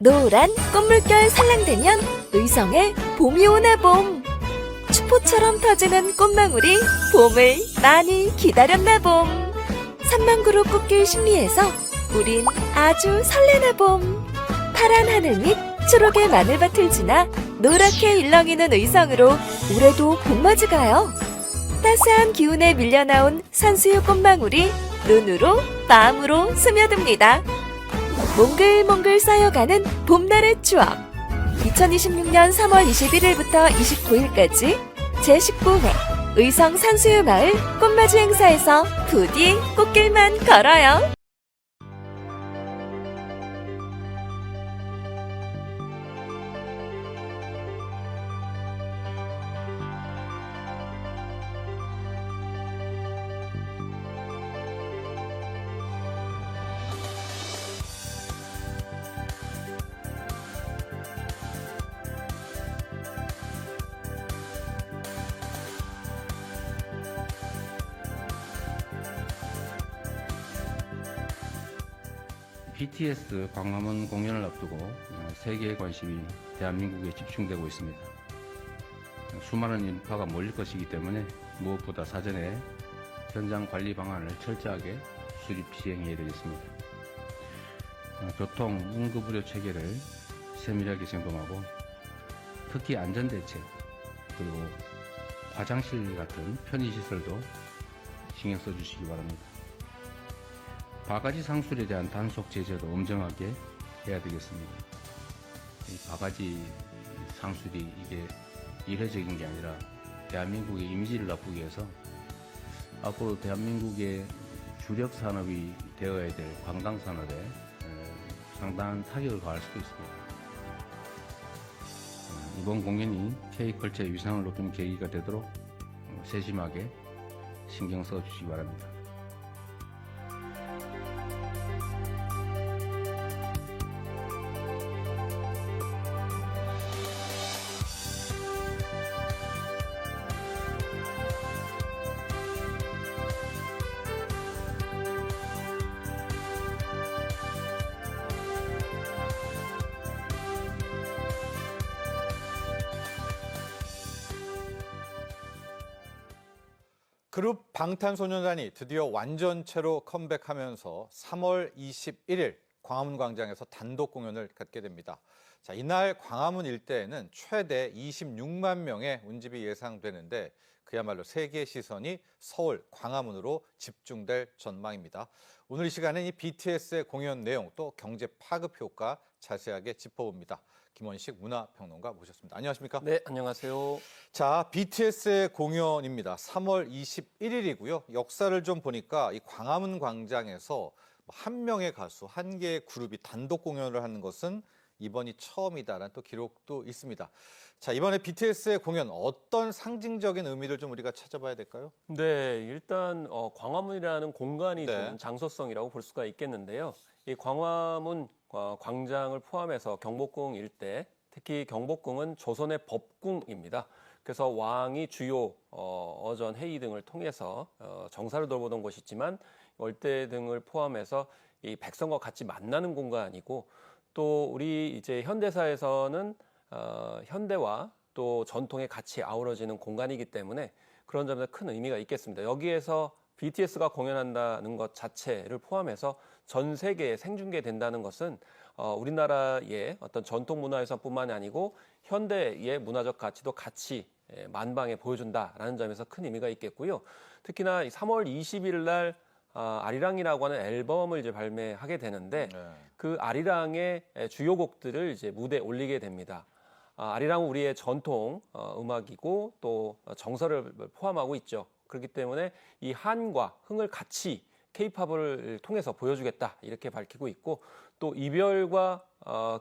노란 꽃물결 살랑대면 의성에 봄이 오나 봄. 추포처럼 터지는 꽃망울이 봄을 많이 기다렸나 봄. 산망구로 꽃길 심리에서 우린 아주 설레나 봄. 파란 하늘 밑 초록의 마늘밭을 지나 노랗게 일렁이는 의성으로 올해도 봄맞이 가요. 따스한 기운에 밀려나온 산수유 꽃망울이 눈으로 마음으로 스며듭니다. 몽글몽글 쌓여가는 봄날의 추억. 2026년 3월 21일부터 29일까지 제19회 의성 산수유마을 꽃맞이 행사에서 부디 꽃길만 걸어요. BTS 광화문 공연을 앞두고 세계의 관심이 대한민국에 집중되고 있습니다. 수많은 인파가 몰릴 것이기 때문에 무엇보다 사전에 현장 관리 방안을 철저하게 수립 시행해야 되겠습니다. 교통, 응급의료 체계를 세밀하게 점검하고 특히 안전대책 그리고 화장실 같은 편의시설도 신경 써주시기 바랍니다. 바가지 상술에 대한 단속 제재도 엄정하게 해야 되겠습니다. 이 바가지 상술이 이게 일회적인 게 아니라 대한민국의 이미지를 나쁘게 해서 앞으로 대한민국의 주력 산업이 되어야 될 관광 산업에 상당한 타격을 가할 수도 있습니다. 이번 공연이 K컬처의 위상을 높이는 계기가 되도록 세심하게 신경 써 주시기 바랍니다. 그룹 방탄소년단이 드디어 완전체로 컴백하면서 3월 21일 광화문 광장에서 단독 공연을 갖게 됩니다. 자, 이날 광화문 일대에는 최대 26만 명의 운집이 예상되는데 그야말로 세계의 시선이 서울 광화문으로 집중될 전망입니다. 오늘 이 시간엔 이 BTS의 공연 내용 또 경제 파급 효과 자세하게 짚어봅니다. 김원식 문화평론가 모셨습니다. 안녕하십니까? 네, 안녕하세요. 자, BTS의 공연입니다. 3월 21일이고요. 역사를 좀 보니까 이 광화문 광장에서 한 명의 가수, 한 개의 그룹이 단독 공연을 하는 것은 이번이 처음이다라는 또 기록도 있습니다. 자, 이번에 BTS의 공연 어떤 상징적인 의미를 좀 우리가 찾아봐야 될까요? 네, 일단 광화문이라는 공간이 네. 좀 장소성이라고 볼 수가 있겠는데요. 이 광화문 광장을 포함해서 경복궁 일대, 특히 경복궁은 조선의 법궁입니다. 그래서 왕이 주요 어전 회의 등을 통해서 정사를 돌보던 곳이지만 월대 등을 포함해서 이 백성과 같이 만나는 공간이고 또 우리 이제 현대사에서는 현대와 또 전통에 같이 아우러지는 공간이기 때문에 그런 점에서 큰 의미가 있겠습니다. 여기에서 BTS가 공연한다는 것 자체를 포함해서 전 세계에 생중계된다는 것은 우리나라의 어떤 전통 문화유산뿐만이 아니고 현대의 문화적 가치도 같이 만방에 보여준다라는 점에서 큰 의미가 있겠고요. 특히나 3월 20일 날 아리랑이라고 하는 앨범을 이제 발매하게 되는데 그 아리랑의 주요 곡들을 이제 무대에 올리게 됩니다. 아리랑은 우리의 전통 음악이고 또 정서를 포함하고 있죠. 그렇기 때문에 이 한과 흥을 같이 K-팝을 통해서 보여주겠다 이렇게 밝히고 있고 또 이별과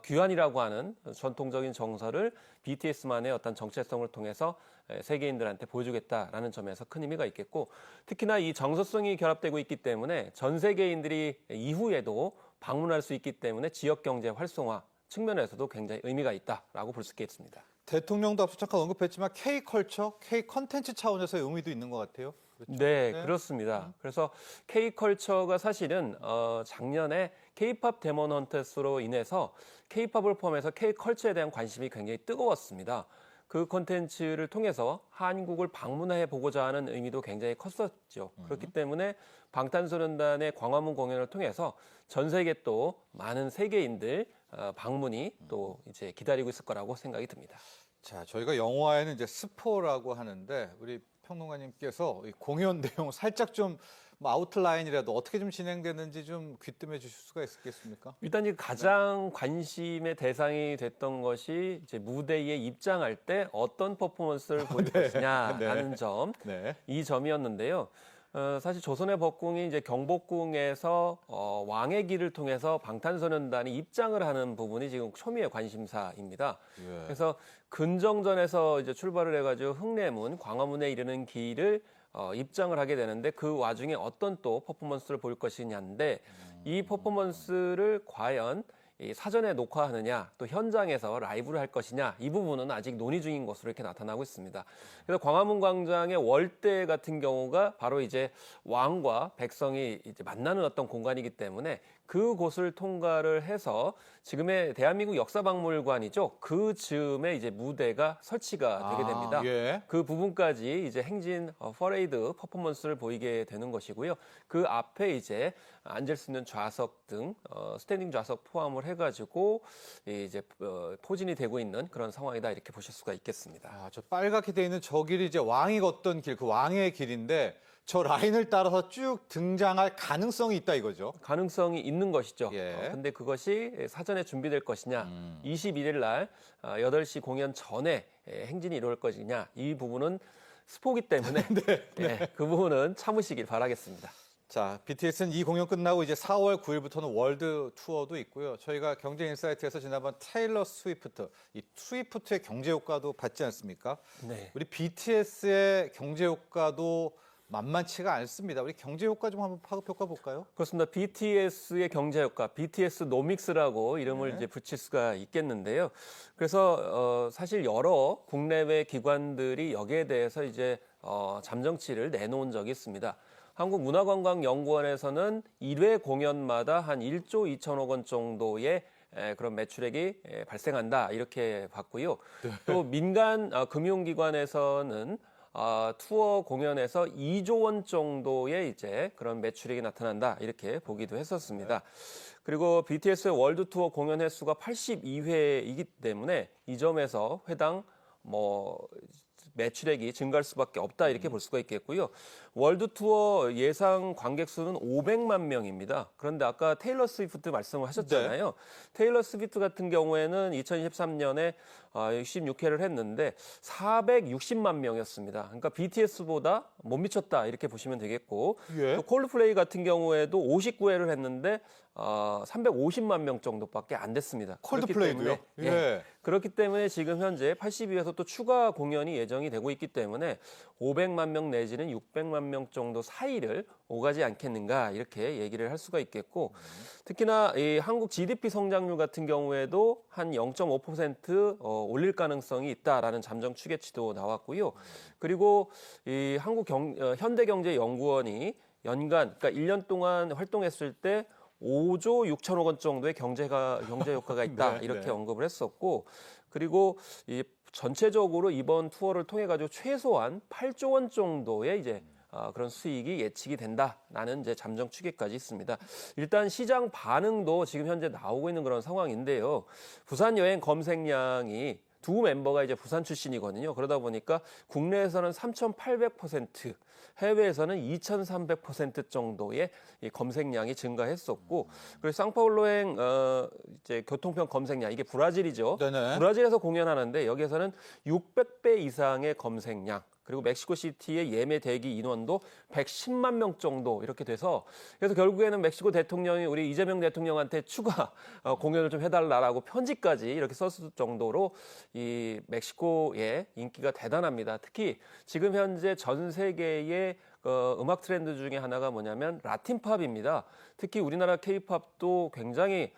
귀환이라고 하는 전통적인 정서를 BTS만의 어떤 정체성을 통해서 세계인들한테 보여주겠다라는 점에서 큰 의미가 있겠고 특히나 이 정서성이 결합되고 있기 때문에 전 세계인들이 이후에도 방문할 수 있기 때문에 지역 경제 활성화 측면에서도 굉장히 의미가 있다라고 볼 수 있겠습니다. 대통령도 앞서 잠깐 언급했지만 K컬처, K컨텐츠 차원에서의 의미도 있는 것 같아요. 네, 네. 그렇습니다. 그래서 K컬처가 사실은 작년에 K-팝 데몬 헌터스로 인해서 K-팝을 포함해서 K컬처에 대한 관심이 굉장히 뜨거웠습니다. 그 콘텐츠를 통해서 한국을 방문해 보고자 하는 의미도 굉장히 컸었죠. 그렇기 때문에 방탄소년단의 광화문 공연을 통해서 전 세계 또 많은 세계인들 방문이 또 이제 기다리고 있을 거라고 생각이 듭니다. 자, 저희가 영화에는 이제 스포라고 하는데 우리 평론가님께서 이 공연 내용 살짝 좀 뭐 아웃라인이라도 어떻게 좀 진행되는지 좀 귀뜸해 주실 수가 있겠습니까? 일단 이제 가장 관심의 대상이 됐던 것이 이제 무대에 입장할 때 어떤 퍼포먼스를 보일 것이냐라는 점, 네. 이 점이었는데요. 사실 조선의 법궁이 이제 경복궁에서 왕의 길을 통해서 방탄소년단이 입장을 하는 부분이 지금 초미의 관심사입니다. 예. 그래서 근정전에서 이제 출발을 해가지고 흥례문, 광화문에 이르는 길을 입장을 하게 되는데 그 와중에 어떤 또 퍼포먼스를 볼 것이냐인데 이 퍼포먼스를 과연 이 사전에 녹화하느냐 또 현장에서 라이브를 할 것이냐 이 부분은 아직 논의 중인 것으로 이렇게 나타나고 있습니다. 그래서 광화문 광장의 월대 같은 경우가 바로 이제 왕과 백성이 이제 만나는 어떤 공간이기 때문에 그곳을 통과를 해서 지금의 대한민국 역사박물관이죠. 그 즈음에 이제 무대가 설치가 되게 됩니다. 예. 그 부분까지 이제 행진 퍼레이드 퍼포먼스를 보이게 되는 것이고요. 그 앞에 이제 앉을 수 있는 좌석 등 스탠딩 좌석 포함을 해가지고 이제 포진이 되고 있는 그런 상황이다 이렇게 보실 수가 있겠습니다. 아, 저 빨갛게 돼 있는 저 길이 이제 왕이 걷던 길, 그 왕의 길인데 저 라인을 따라서 쭉 등장할 가능성이 있다 이거죠. 가능성이 있는 것이죠. 예. 근데 그것이 사전에 준비될 것이냐, 21일 날 8시 공연 전에 행진이 이루어질 것이냐, 이 부분은 스포기 때문에 예, 그 부분은 참으시길 바라겠습니다. 자, BTS는 이 공연 끝나고 이제 4월 9일부터는 월드 투어도 있고요. 저희가 경제인사이트에서 지난번 테일러 스위프트, 이 스위프트의 경제 효과도 받지 않습니까? 네. 우리 BTS의 경제 효과도 만만치가 않습니다. 우리 경제 효과 좀 한번 파급효과 볼까요? 그렇습니다. BTS의 경제 효과, BTS 노믹스라고 이름을 네. 이제 붙일 수가 있겠는데요. 그래서 사실 여러 국내외 기관들이 여기에 대해서 이제 잠정치를 내놓은 적이 있습니다. 한국문화관광연구원에서는 1회 공연마다 한 1조 2천억 원 정도의 그런 매출액이 발생한다 이렇게 봤고요. 또 민간 금융기관에서는 투어 공연에서 2조 원 정도의 이제 그런 매출액이 나타난다 이렇게 보기도 했었습니다. 그리고 BTS의 월드 투어 공연 횟수가 82회이기 때문에 이 점에서 회당 매출액이 증가할 수밖에 없다 이렇게 볼 수가 있겠고요. 월드 투어 예상 관객 수는 500만 명입니다. 그런데 아까 테일러 스위프트 말씀을 하셨잖아요. 테일러 스위프트 같은 경우에는 2023년에 66회를 했는데 460만 명이었습니다. 그러니까 BTS보다 못 미쳤다 이렇게 보시면 되겠고 예. 또 콜드플레이 같은 경우에도 59회를 했는데 350만 명 정도밖에 안 됐습니다. 콜드플레이도요? 그렇기 때문에, 그렇기 때문에 지금 현재 82회에서 또 추가 공연이 예정이 되고 있기 때문에 500만 명 내지는 600만 명 정도 사이를 오가지 않겠는가 이렇게 얘기를 할 수가 있겠고 특히나 이 한국 GDP 성장률 같은 경우에도 한 0.5% 올릴 가능성이 있다라는 잠정 추계치도 나왔고요. 그리고 이 현대경제연구원이 연간 그러니까 1년 동안 활동했을 때 5조 6천억 원 정도의 경제 효과가 있다 네, 이렇게 네. 언급을 했었고 그리고 이 전체적으로 이번 투어를 통해 가지고 최소한 8조 원 정도의 이제 그런 수익이 예측이 된다라는 이제 잠정 추계까지 있습니다. 일단 시장 반응도 지금 현재 나오고 있는 그런 상황인데요. 부산 여행 검색량이 두 멤버가 이제 부산 출신이거든요. 그러다 보니까 국내에서는 3,800%, 해외에서는 2,300% 정도의 이 검색량이 증가했었고, 그리고 상파울로행 이제 교통편 검색량 이게 브라질이죠. 네네. 브라질에서 공연하는데 여기에서는 600배 이상의 검색량. 그리고 멕시코시티의 예매 대기 인원도 110만 명 정도 이렇게 돼서 그래서 결국에는 멕시코 대통령이 우리 이재명 대통령한테 추가 공연을 좀 해달라라고 편지까지 이렇게 썼을 정도로 이 멕시코의 인기가 대단합니다. 특히 지금 현재 전 세계의 음악 트렌드 중에 하나가 뭐냐면 라틴팝입니다. 특히 우리나라 K-팝도 굉장히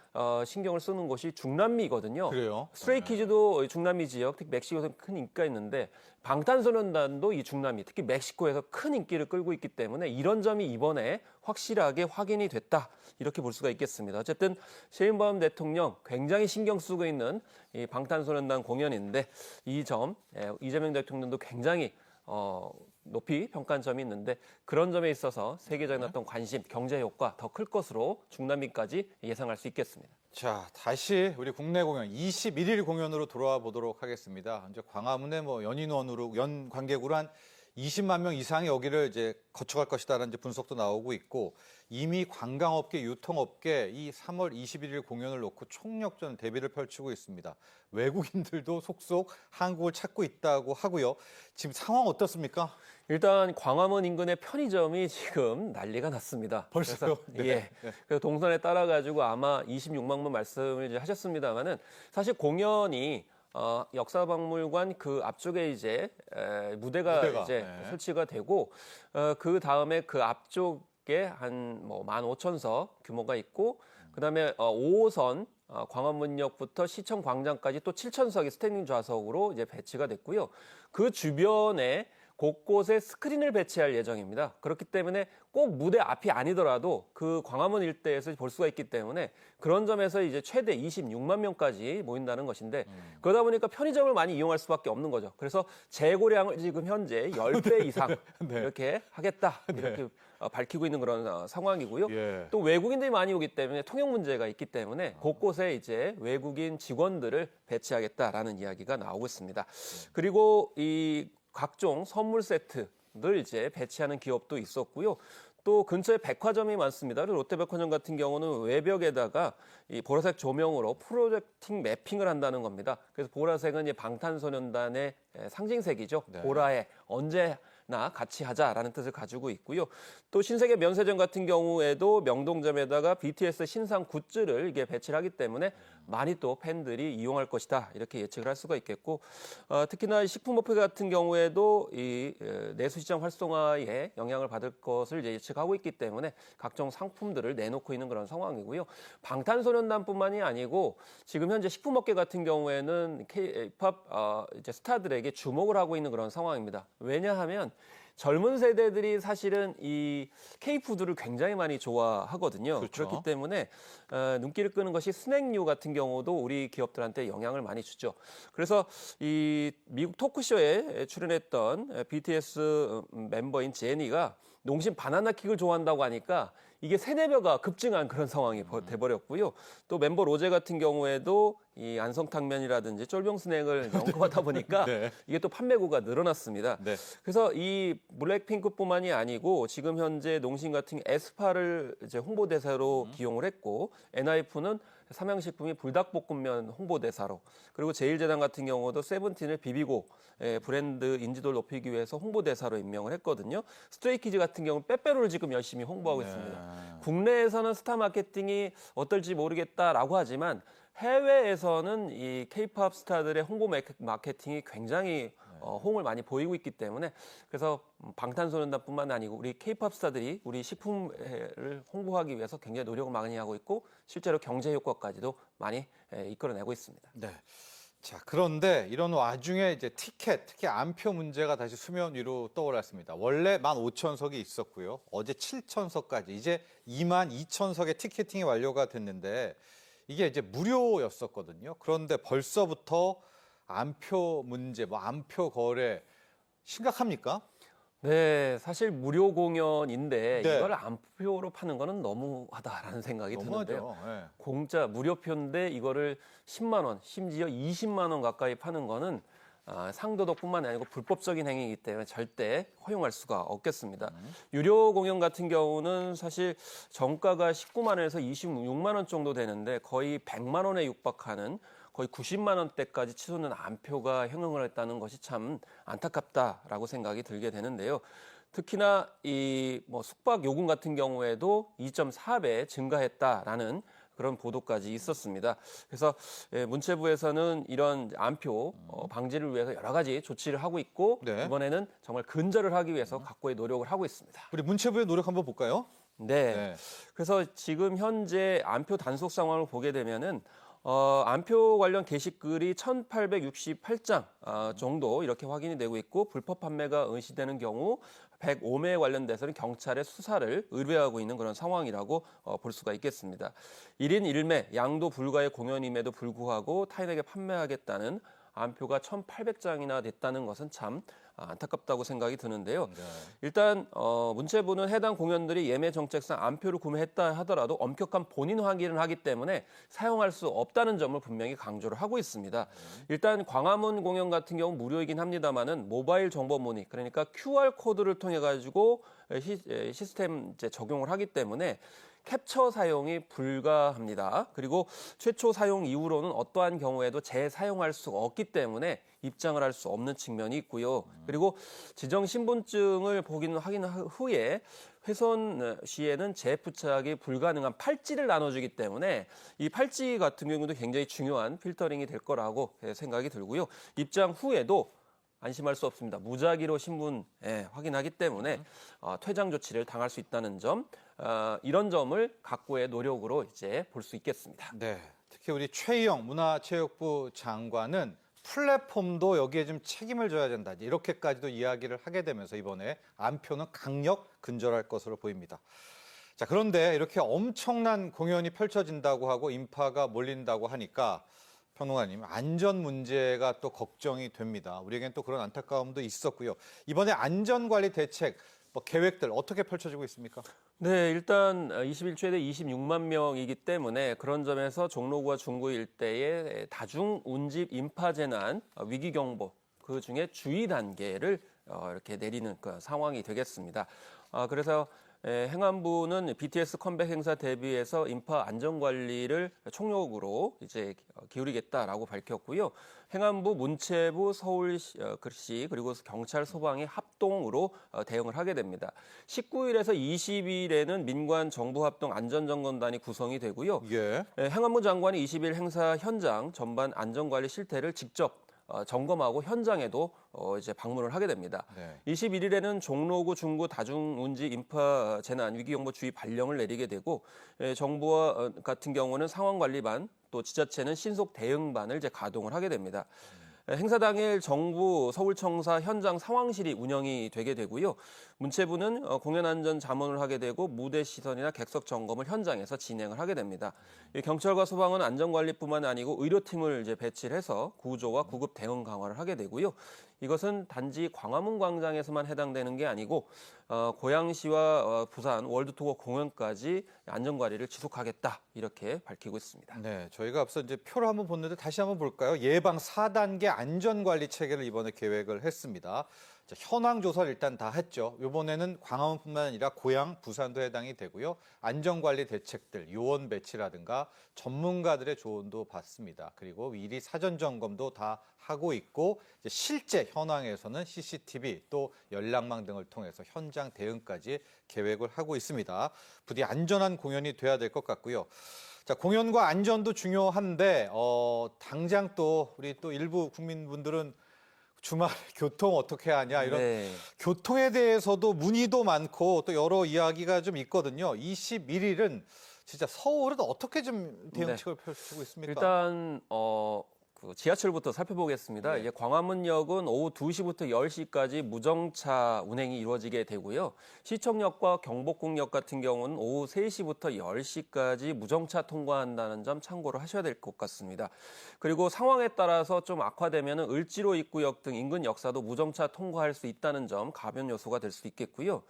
신경을 쓰는 곳이 중남미거든요. 그래요? 스트레이키즈도 중남미 지역, 특히 멕시코에서 큰 인기가 있는데 방탄소년단도 이 중남미, 특히 멕시코에서 큰 인기를 끌고 있기 때문에 이런 점이 이번에 확실하게 확인이 됐다. 이렇게 볼 수가 있겠습니다. 어쨌든 셰인바움 대통령 굉장히 신경 쓰고 있는 이 방탄소년단 공연인데 이 점 이재명 대통령도 굉장히 높이 평가한 점이 있는데 그런 점에 있어서 세계적인 어떤 관심, 경제 효과 더 클 것으로 중남미까지 예상할 수 있겠습니다. 자, 다시 우리 국내 공연 21일 공연으로 돌아와 보도록 하겠습니다. 이제 광화문에 뭐 연 관객으로 한 20만 명 이상이 여기를 이제 거쳐갈 것이다라는 이제 분석도 나오고 있고 이미 관광업계, 유통업계 이 3월 21일 공연을 놓고 총력전 대비를 펼치고 있습니다. 외국인들도 속속 한국을 찾고 있다고 하고요. 지금 상황 어떻습니까? 일단 광화문 인근의 편의점이 지금 난리가 났습니다. 벌써요? 그래서, 네. 예. 그래서 동선에 따라 가지고 아마 26만 분 말씀을 이제 하셨습니다만은 사실 공연이 역사박물관 그 앞쪽에 이제 무대가 이제 네. 설치가 되고 그 다음에 그 앞쪽에 한 뭐 15,000석 규모가 있고 그다음에 5호선 광화문역부터 시청광장까지 또 7,000석의 스탠딩 좌석으로 이제 배치가 됐고요. 그 주변에 곳곳에 스크린을 배치할 예정입니다. 그렇기 때문에 꼭 무대 앞이 아니더라도 그 광화문 일대에서 볼 수가 있기 때문에 그런 점에서 이제 최대 26만 명까지 모인다는 것인데 그러다 보니까 편의점을 많이 이용할 수밖에 없는 거죠. 그래서 재고량을 지금 현재 10배 이상 네. 이렇게 하겠다 이렇게 밝히고 있는 그런 상황이고요. 예. 또 외국인들이 많이 오기 때문에 통역 문제가 있기 때문에 곳곳에 이제 외국인 직원들을 배치하겠다라는 이야기가 나오고 있습니다. 그리고 이 각종 선물 세트를 이제 배치하는 기업도 있었고요. 또 근처에 백화점이 많습니다. 롯데백화점 같은 경우는 외벽에다가 이 보라색 조명으로 프로젝팅 매핑을 한다는 겁니다. 그래서 보라색은 이제 방탄소년단의 상징색이죠. 네. 보라에 언제나 같이 하자라는 뜻을 가지고 있고요. 또 신세계 면세점 같은 경우에도 명동점에다가 BTS 신상 굿즈를 이게 배치를 하기 때문에 많이 또 팬들이 이용할 것이다 이렇게 예측을 할 수가 있겠고 특히나 식품업계 같은 경우에도 이 내수시장 활성화에 영향을 받을 것을 이제 예측하고 있기 때문에 각종 상품들을 내놓고 있는 그런 상황이고요. 방탄소년단뿐만이 아니고 지금 현재 식품업계 같은 경우에는 K-팝 이제 스타들에게 주목을 하고 있는 그런 상황입니다. 왜냐하면 젊은 세대들이 사실은 이 K-푸드를 굉장히 많이 좋아하거든요. 그렇죠. 그렇기 때문에 눈길을 끄는 것이 스낵류 같은 경우도 우리 기업들한테 영향을 많이 주죠. 그래서 이 미국 토크쇼에 출연했던 BTS 멤버인 제니가 농심 바나나킥을 좋아한다고 하니까 이게 3-4배가 급증한 그런 상황이 돼버렸고요. 또 멤버 로제 같은 경우에도 이 안성탕면이라든지 쫄병 스낵을 언급하다 보니까 네. 이게 또 판매고가 늘어났습니다. 네. 그래서 이 블랙핑크뿐만이 아니고 지금 현재 농심 같은 에스파를 이제 홍보대사로 기용을 했고 엔하이픈은 삼양식품이 불닭볶음면 홍보대사로 그리고 제일제당 같은 경우도 세븐틴을 비비고 브랜드 인지도를 높이기 위해서 홍보대사로 임명을 했거든요. 스트레이키즈 같은 경우는 빼빼로를 지금 열심히 홍보하고 있습니다. 국내에서는 스타 마케팅이 어떨지 모르겠다라고 하지만 해외에서는 이 K-팝 스타들의 홍보 마케팅이 굉장히 호응을 많이 보이고 있기 때문에 그래서 방탄소년단뿐만 아니고 우리 K-팝 스타들이 우리 식품을 홍보하기 위해서 굉장히 노력을 많이 하고 있고 실제로 경제 효과까지도 많이 이끌어내고 있습니다. 네. 자, 그런데 이런 와중에 이제 티켓, 특히 안표 문제가 다시 수면 위로 떠올랐습니다. 원래 15,000석이 있었고요. 어제 7,000석까지 이제 22,000석의 티켓팅이 완료가 됐는데 이게 이제 무료였었거든요. 그런데 벌써부터 안표 문제, 안표 거래 심각합니까? 네, 사실 무료 공연인데 네. 이걸 안표로 파는 거는 너무하다라는 생각이 드는데요. 너무하죠. 네. 공짜 무료표인데 이거를 10만 원, 심지어 20만 원 가까이 파는 거는 상도덕뿐만 아니고 불법적인 행위이기 때문에 절대 허용할 수가 없겠습니다. 유료 공연 같은 경우는 사실 정가가 19만 원에서 26만 원 정도 되는데 거의 100만 원에 육박하는 거의 90만 원대까지 치솟는 안표가 형용을 했다는 것이 참 안타깝다라고 생각이 들게 되는데요. 특히나 이 숙박 요금 같은 경우에도 2.4배 증가했다라는 그런 보도까지 있었습니다. 그래서 문체부에서는 이런 안표 방지를 위해서 여러 가지 조치를 하고 있고 네. 이번에는 정말 근절을 하기 위해서 각고의 노력을 하고 있습니다. 우리 문체부의 노력 한번 볼까요? 네. 그래서 지금 현재 안표 단속 상황을 보게 되면은 안표 관련 게시글이 1,868장 정도 이렇게 확인이 되고 있고 불법 판매가 의심되는 경우 105매에 관련돼서는 경찰에 수사를 의뢰하고 있는 그런 상황이라고 볼 수가 있겠습니다. 1인 1매 양도 불가의 공연임에도 불구하고 타인에게 판매하겠다는 안표가 1,800장이나 됐다는 것은 참 안타깝다고 생각이 드는데요. 네. 일단 문체부는 해당 공연들이 예매 정책상 안표를 구매했다 하더라도 엄격한 본인 확인을 하기 때문에 사용할 수 없다는 점을 분명히 강조를 하고 있습니다. 일단 광화문 공연 같은 경우 무료이긴 합니다만은 모바일 정보 문의 그러니까 QR 코드를 통해 가지고 시스템 이제 적용을 하기 때문에 캡처 사용이 불가합니다. 그리고 최초 사용 이후로는 어떠한 경우에도 재사용할 수가 없기 때문에 입장을 할 수 없는 측면이 있고요. 그리고 지정 신분증을 확인한 후에 훼손 시에는 재부착이 불가능한 팔찌를 나눠주기 때문에 이 팔찌 같은 경우도 굉장히 중요한 필터링이 될 거라고 생각이 들고요. 입장 후에도 안심할 수 없습니다. 무작위로 신분 확인하기 때문에 퇴장 조치를 당할 수 있다는 점, 이런 점을 각고의 노력으로 이제 볼 수 있겠습니다. 네. 특히 우리 최희영 문화체육부 장관은 플랫폼도 여기에 좀 책임을 져야 된다. 이렇게까지도 이야기를 하게 되면서 이번에 안표는 강력 근절할 것으로 보입니다. 자, 그런데 이렇게 엄청난 공연이 펼쳐진다고 하고 인파가 몰린다고 하니까 평론가님, 안전 문제가 또 걱정이 됩니다. 우리에겐 또 그런 안타까움도 있었고요. 이번에 안전관리 대책, 계획들 어떻게 펼쳐지고 있습니까? 네, 일단 21 최대 26만 명이기 때문에 그런 점에서 종로구와 중구 일대의 다중 운집 인파 재난 위기 경보 그중에 주의 단계를 이렇게 내리는 그 상황이 되겠습니다. 그래서 행안부는 BTS 컴백 행사 대비해서 인파 안전 관리를 총력으로 이제 기울이겠다라고 밝혔고요. 행안부, 문체부, 서울시 그리고 경찰, 소방이 합동으로 대응을 하게 됩니다. 19일에서 20일에는 민관 정부 합동 안전점검단이 구성이 되고요. 예. 행안부 장관이 20일 행사 현장 전반 안전관리 실태를 직접 점검하고 현장에도 이제 방문을 하게 됩니다. 네. 21일에는 종로구, 중구 다중운지 인파 재난 위기경보 주의 발령을 내리게 되고 정부와 같은 경우는 상황관리반 또 지자체는 신속 대응반을 이제 가동을 하게 됩니다. 행사 당일 정부 서울청사 현장 상황실이 운영이 되게 되고요. 문체부는 공연 안전 자문을 하게 되고 무대 시선이나 객석 점검을 현장에서 진행을 하게 됩니다. 경찰과 소방은 안전관리뿐만 아니고 의료팀을 이제 배치를 해서 구조와 구급 대응 강화를 하게 되고요. 이것은 단지 광화문 광장에서만 해당되는 게 아니고 고양시와 부산 월드투어 공연까지 안전관리를 지속하겠다 이렇게 밝히고 있습니다. 네, 저희가 앞서 이제 표를 한번 봤는데 다시 한번 볼까요? 예방 4단계 안전관리 체계를 이번에 계획을 했습니다. 자, 현황 조사를 일단 다 했죠. 이번에는 광화문뿐만 아니라 고양, 부산도 해당이 되고요. 안전관리 대책들, 요원 배치라든가 전문가들의 조언도 받습니다. 그리고 미리 사전 점검도 다 하고 있고 이제 실제 현황에서는 CCTV 또 연락망 등을 통해서 현장 대응까지 계획을 하고 있습니다. 부디 안전한 공연이 돼야 될 것 같고요. 자, 공연과 안전도 중요한데 당장 또 우리 또 일부 국민분들은 주말 교통 어떻게 하냐 이런 교통에 대해서도 문의도 많고 또 여러 이야기가 좀 있거든요. 21일은 진짜 서울은 어떻게 좀 대응책을 펼치고 있습니까? 일단 그 지하철부터 살펴보겠습니다. 네. 이제 광화문역은 오후 2시부터 10시까지 무정차 운행이 이루어지게 되고요. 시청역과 경복궁역 같은 경우는 오후 3시부터 10시까지 무정차 통과한다는 점 참고를 하셔야 될 것 같습니다. 그리고 상황에 따라서 좀 악화되면 을지로 입구역 등 인근 역사도 무정차 통과할 수 있다는 점 가변 요소가 될 수 있겠고요.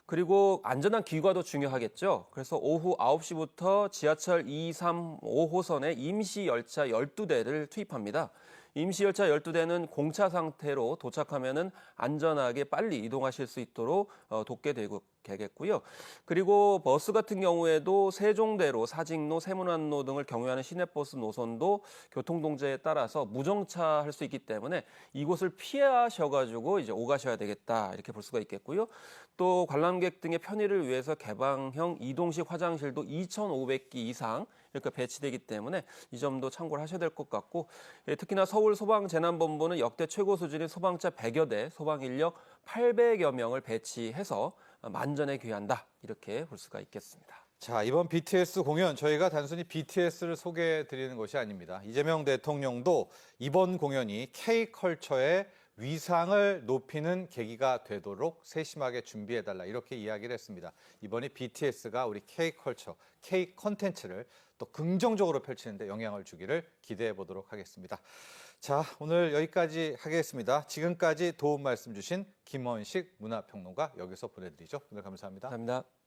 그리고 안전한 귀가도 중요하겠죠. 그래서 오후 9시부터 지하철 2, 3, 5호선에 임시 열차 12대를 투입합니다. 임시 열차 12대는 공차 상태로 도착하면은 안전하게 빨리 이동하실 수 있도록 돕게 되겠고요. 그리고 버스 같은 경우에도 세종대로, 사직로, 세문안로 등을 경유하는 시내버스 노선도 교통동제에 따라서 무정차 할 수 있기 때문에 이곳을 피하셔가지고 이제 오가셔야 되겠다 이렇게 볼 수가 있겠고요. 또 관람객 등의 편의를 위해서 개방형 이동식 화장실도 2,500기 이상 이렇게 배치되기 때문에 이 점도 참고를 하셔야 될 것 같고, 특히나 서울 소방재난본부는 역대 최고 수준인 소방차 100여 대, 소방 인력 800여 명을 배치해서 만전에 귀한다, 이렇게 볼 수가 있겠습니다. 자, 이번 BTS 공연 저희가 단순히 BTS를 소개해 드리는 것이 아닙니다. 이재명 대통령도 이번 공연이 K컬처의 위상을 높이는 계기가 되도록 세심하게 준비해달라 이렇게 이야기를 했습니다. 이번에 BTS가 우리 K컬처, K컨텐츠를 또 긍정적으로 펼치는 데 영향을 주기를 기대해 보도록 하겠습니다. 자, 오늘 여기까지 하겠습니다. 지금까지 도움 말씀 주신 김원식 문화평론가 여기서 보내드리죠. 오늘 감사합니다. 감사합니다.